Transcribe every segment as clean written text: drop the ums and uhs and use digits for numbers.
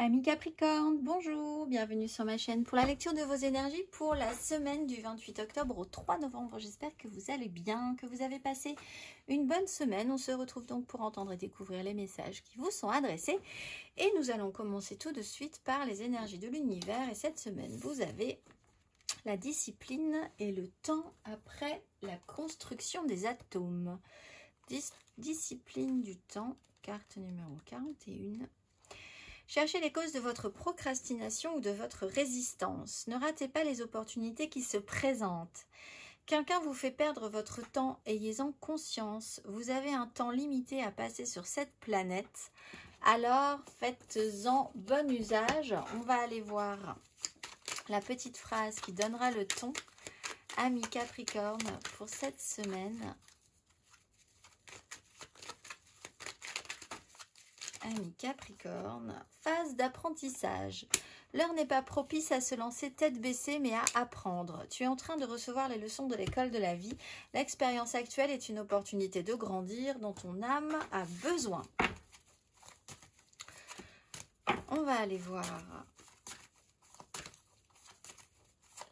Amis Capricorne, bonjour, bienvenue sur ma chaîne pour la lecture de vos énergies pour la semaine du 28 octobre au 3 novembre. J'espère que vous allez bien, que vous avez passé une bonne semaine. On se retrouve donc pour entendre et découvrir les messages qui vous sont adressés. Et nous allons commencer tout de suite par les énergies de l'univers. Et cette semaine, vous avez la discipline et le temps après la construction des atomes. Discipline du temps, carte numéro 41. Cherchez les causes de votre procrastination ou de votre résistance. Ne ratez pas les opportunités qui se présentent. Quelqu'un vous fait perdre votre temps, ayez-en conscience. Vous avez un temps limité à passer sur cette planète. Alors, faites-en bon usage. On va aller voir la petite phrase qui donnera le ton. Amis Capricorne, pour cette semaine. Amis Capricorne, phase d'apprentissage. L'heure n'est pas propice à se lancer tête baissée, mais à apprendre. Tu es en train de recevoir les leçons de l'école de la vie. L'expérience actuelle est une opportunité de grandir dont ton âme a besoin. On va aller voir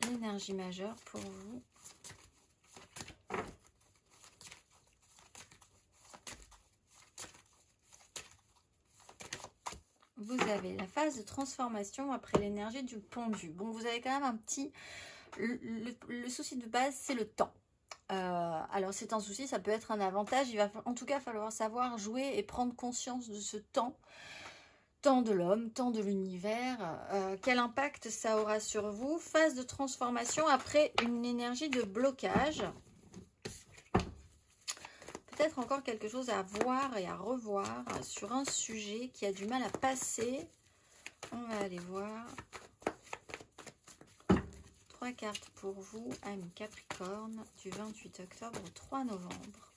l'énergie majeure pour vous. Vous avez la phase de transformation après l'énergie du pendu. Bon, vous avez quand même un petit... Le souci de base, c'est le temps. Alors, c'est un souci, ça peut être un avantage. Il va en tout cas falloir savoir jouer et prendre conscience de ce temps. Temps de l'homme, temps de l'univers. Quel impact ça aura sur vous? Phase de transformation après une énergie de blocage. Peut-être encore quelque chose à voir et à revoir sur un sujet qui a du mal à passer. On va aller voir. 3 cartes pour vous, amis Capricorne, du 28 octobre au 3 novembre.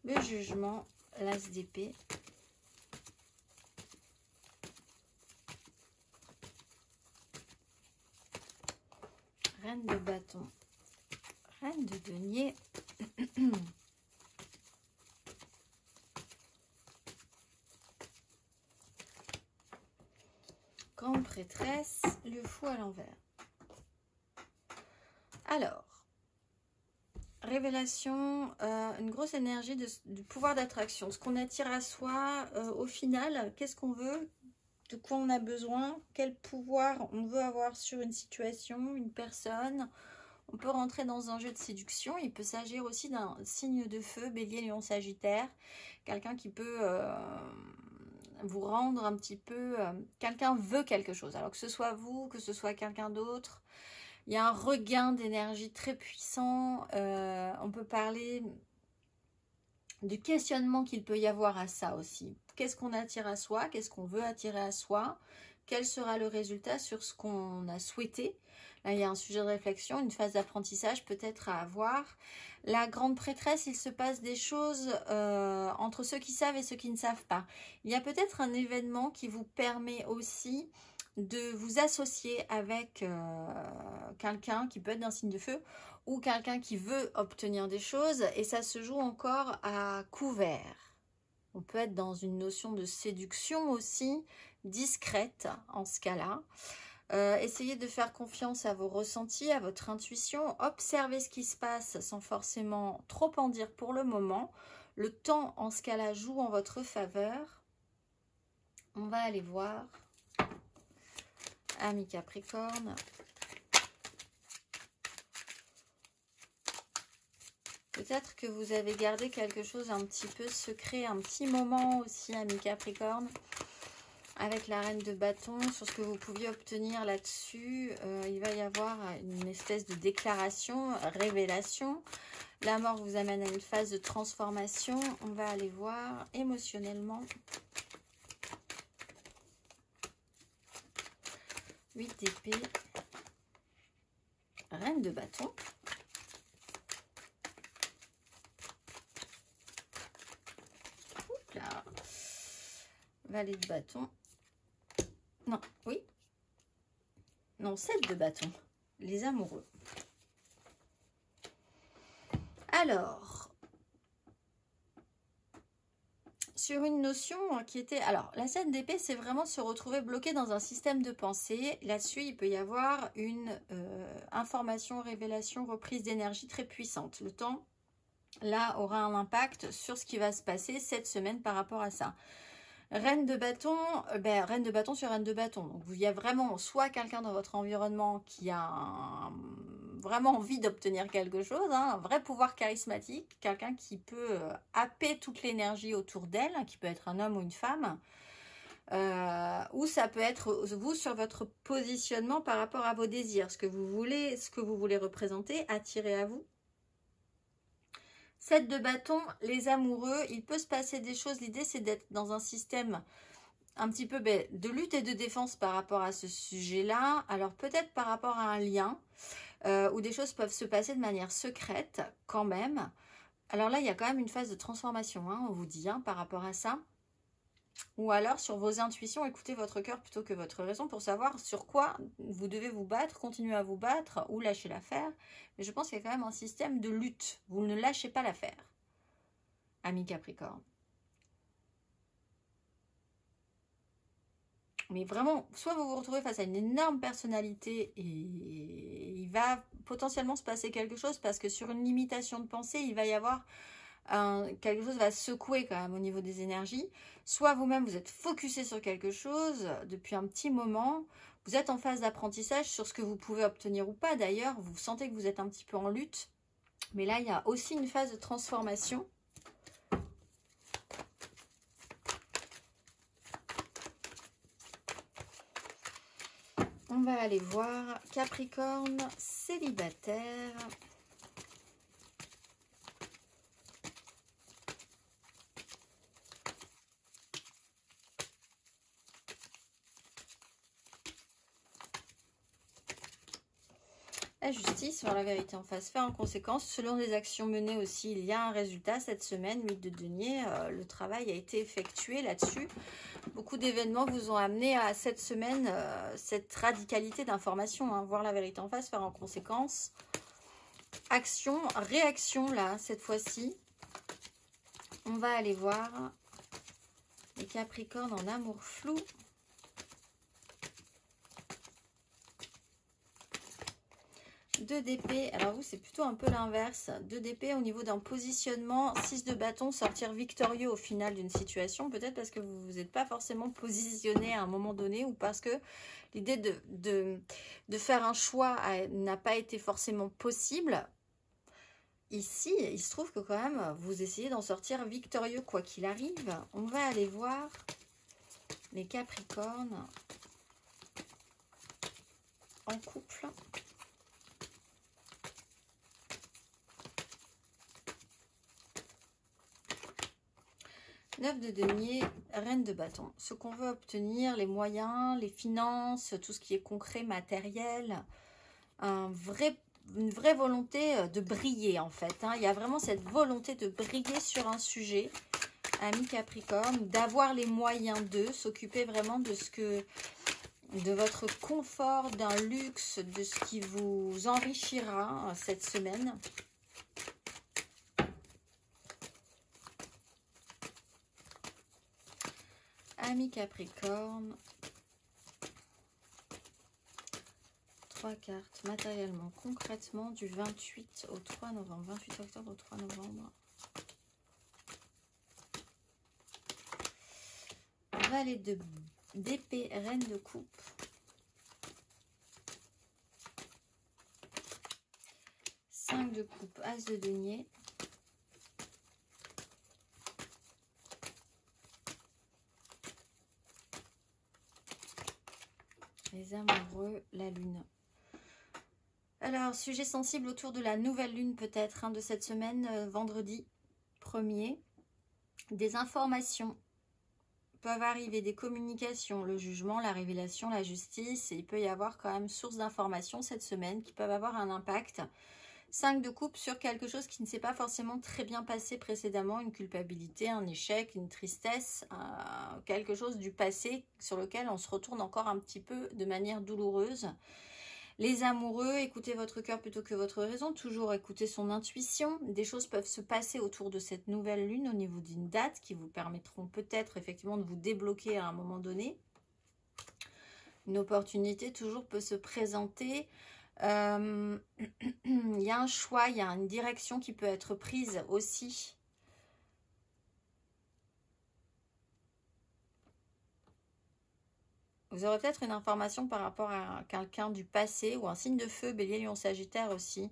Le jugement. L'as d'épée. Reine de bâton. Reine de denier. Grande prêtresse. Le fou à l'envers. Alors. Révélation, une grosse énergie du pouvoir d'attraction. Ce qu'on attire à soi, au final, qu'est-ce qu'on veut? De quoi on a besoin? Quel pouvoir on veut avoir sur une situation, une personne? On peut rentrer dans un jeu de séduction. Il peut s'agir aussi d'un signe de feu, Bélier, Lion, Sagittaire. Quelqu'un qui peut vous rendre un petit peu... quelqu'un veut quelque chose. Alors que ce soit vous, que ce soit quelqu'un d'autre. Il y a un regain d'énergie très puissant. On peut parler du questionnement qu'il peut y avoir à ça aussi. Qu'est-ce qu'on attire à soi? Qu'est-ce qu'on veut attirer à soi? Quel sera le résultat sur ce qu'on a souhaité? Là, il y a un sujet de réflexion, une phase d'apprentissage peut-être à avoir. La grande prêtresse, il se passe des choses entre ceux qui savent et ceux qui ne savent pas. Il y a peut-être un événement qui vous permet aussi de vous associer avec quelqu'un qui peut être d'un signe de feu ou quelqu'un qui veut obtenir des choses et ça se joue encore à couvert. On peut être dans une notion de séduction aussi, discrète en ce cas-là. Essayez de faire confiance à vos ressentis, à votre intuition. Observez ce qui se passe sans forcément trop en dire pour le moment. Le temps en ce cas-là joue en votre faveur. On va aller voir. Amis Capricorne. Peut-être que vous avez gardé quelque chose un petit peu secret, un petit moment aussi, amis Capricorne, avec la reine de bâton, sur ce que vous pouviez obtenir là-dessus. Il va y avoir une espèce de déclaration, révélation. La mort vous amène à une phase de transformation. On va aller voir émotionnellement. 8 d'épée, reine de bâton, là, valet de bâton, non, oui, Non, 7 de bâton. Les amoureux. Alors, sur une notion qui était... Alors, la 7 d'épée, c'est vraiment se retrouver bloqué dans un système de pensée. Là-dessus, il peut y avoir une information, révélation, reprise d'énergie très puissante. Le temps, là, aura un impact sur ce qui va se passer cette semaine par rapport à ça. Reine de bâton, reine de bâton sur reine de bâton. Donc, il y a vraiment soit quelqu'un dans votre environnement qui a vraiment envie d'obtenir quelque chose, hein, un vrai pouvoir charismatique, quelqu'un qui peut happer toute l'énergie autour d'elle, qui peut être un homme ou une femme, ou ça peut être vous sur votre positionnement par rapport à vos désirs, ce que vous voulez représenter, attirer à vous. 7 de bâton, les amoureux, il peut se passer des choses. L'idée, c'est d'être dans un système un petit peu de lutte et de défense par rapport à ce sujet-là. Alors, peut-être par rapport à un lien, où des choses peuvent se passer de manière secrète quand même. Alors là, il y a quand même une phase de transformation, hein, on vous dit, hein, par rapport à ça. Ou alors, sur vos intuitions, écoutez votre cœur plutôt que votre raison pour savoir sur quoi vous devez vous battre, continuer à vous battre ou lâcher l'affaire. Mais je pense qu'il y a quand même un système de lutte. Vous ne lâchez pas l'affaire, ami Capricorne. Mais vraiment, soit vous vous retrouvez face à une énorme personnalité et il va potentiellement se passer quelque chose parce que sur une limitation de pensée, il va y avoir quelque chose va secouer quand même au niveau des énergies. Soit vous-même, vous êtes focusé sur quelque chose depuis un petit moment. Vous êtes en phase d'apprentissage sur ce que vous pouvez obtenir ou pas. D'ailleurs, vous sentez que vous êtes un petit peu en lutte. Mais là, il y a aussi une phase de transformation. On va aller voir Capricorne célibataire. La justice, voir la vérité en face, faire en conséquence. Selon les actions menées aussi, il y a un résultat cette semaine. 8 de denier, le travail a été effectué là-dessus. Beaucoup d'événements vous ont amené à cette semaine cette radicalité d'information. Hein. Voir la vérité en face, faire en conséquence. Action, réaction là, cette fois-ci. On va aller voir les Capricornes en amour flou. 2 d'épée, alors vous c'est plutôt un peu l'inverse. 2 d'épée au niveau d'un positionnement, 6 de bâton, sortir victorieux au final d'une situation, peut-être parce que vous n'êtes pas forcément positionné à un moment donné ou parce que l'idée de faire un choix n'a pas été forcément possible. Ici, il se trouve que quand même, vous essayez d'en sortir victorieux quoi qu'il arrive. On va aller voir les Capricornes en couple. 9 de denier, reine de bâton. Ce qu'on veut obtenir, les moyens, les finances, tout ce qui est concret, matériel. Une vraie volonté de briller en fait. Hein. Il y a vraiment cette volonté de briller sur un sujet, ami Capricorne, d'avoir les moyens de s'occuper vraiment de de votre confort, d'un luxe, de ce qui vous enrichira cette semaine. Ami Capricorne, 3 cartes matériellement, concrètement, du 28 au 3 novembre, 28 octobre au 3 novembre. Valet d'épée, reine de coupe. Cinq de coupe, as de denier. Les amoureux, la lune. Alors, sujet sensible autour de la nouvelle lune peut-être, hein, de cette semaine, vendredi 1er. Des informations peuvent arriver, des communications, le jugement, la révélation, la justice. Et il peut y avoir quand même source d'informations cette semaine qui peuvent avoir un impact 5 de coupe sur quelque chose qui ne s'est pas forcément très bien passé précédemment, une culpabilité, un échec, une tristesse, quelque chose du passé sur lequel on se retourne encore un petit peu de manière douloureuse. Les amoureux, écoutez votre cœur plutôt que votre raison, toujours écoutez son intuition. Des choses peuvent se passer autour de cette nouvelle lune au niveau d'une date qui vous permettront peut-être effectivement de vous débloquer à un moment donné. Une opportunité toujours peut se présenter. Il y a un choix, il y a une direction qui peut être prise aussi. Vous aurez peut-être une information par rapport à quelqu'un du passé ou un signe de feu, Bélier, Lion, Sagittaire aussi.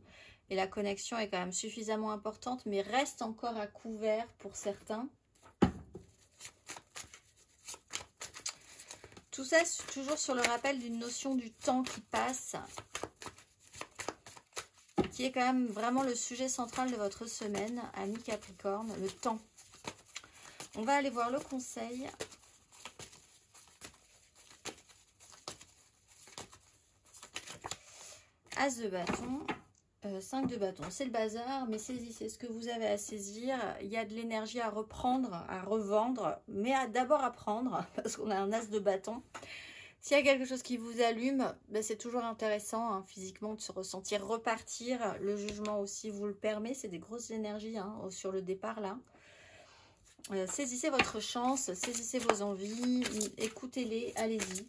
Et la connexion est quand même suffisamment importante, mais reste encore à couvert pour certains. Tout ça, toujours sur le rappel d'une notion du temps qui passe, qui est quand même vraiment le sujet central de votre semaine, amis Capricorne, le temps. On va aller voir le conseil. As de bâton, 5 de bâton, c'est le bazar, mais saisissez ce que vous avez à saisir. Il y a de l'énergie à reprendre, à revendre, mais d'abord à prendre, parce qu'on a un as de bâton. S'il y a quelque chose qui vous allume, ben c'est toujours intéressant hein, physiquement de se ressentir repartir. Le jugement aussi vous le permet, c'est des grosses énergies hein, sur le départ là. Saisissez votre chance, saisissez vos envies, écoutez-les, allez-y.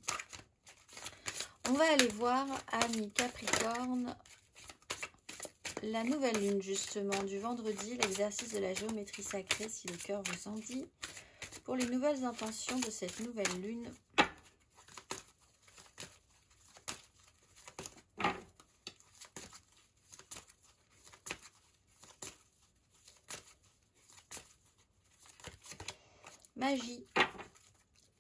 On va aller voir, amis Capricorne, la nouvelle lune justement du vendredi, l'exercice de la géométrie sacrée, si le cœur vous en dit, pour les nouvelles intentions de cette nouvelle lune. Magie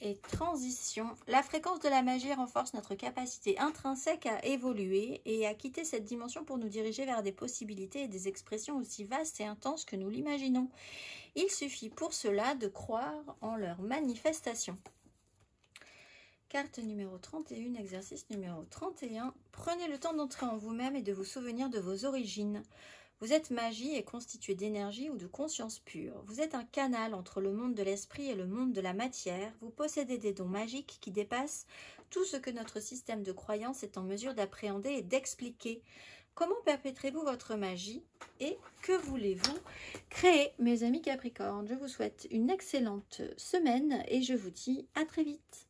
et transition. La fréquence de la magie renforce notre capacité intrinsèque à évoluer et à quitter cette dimension pour nous diriger vers des possibilités et des expressions aussi vastes et intenses que nous l'imaginons. Il suffit pour cela de croire en leur manifestation. Carte numéro 31, exercice numéro 31. Prenez le temps d'entrer en vous-même et de vous souvenir de vos origines. Vous êtes magie et constitué d'énergie ou de conscience pure. Vous êtes un canal entre le monde de l'esprit et le monde de la matière. Vous possédez des dons magiques qui dépassent tout ce que notre système de croyance est en mesure d'appréhender et d'expliquer. Comment perpétrez-vous votre magie et que voulez-vous créer, mes amis Capricorne? Je vous souhaite une excellente semaine et je vous dis à très vite.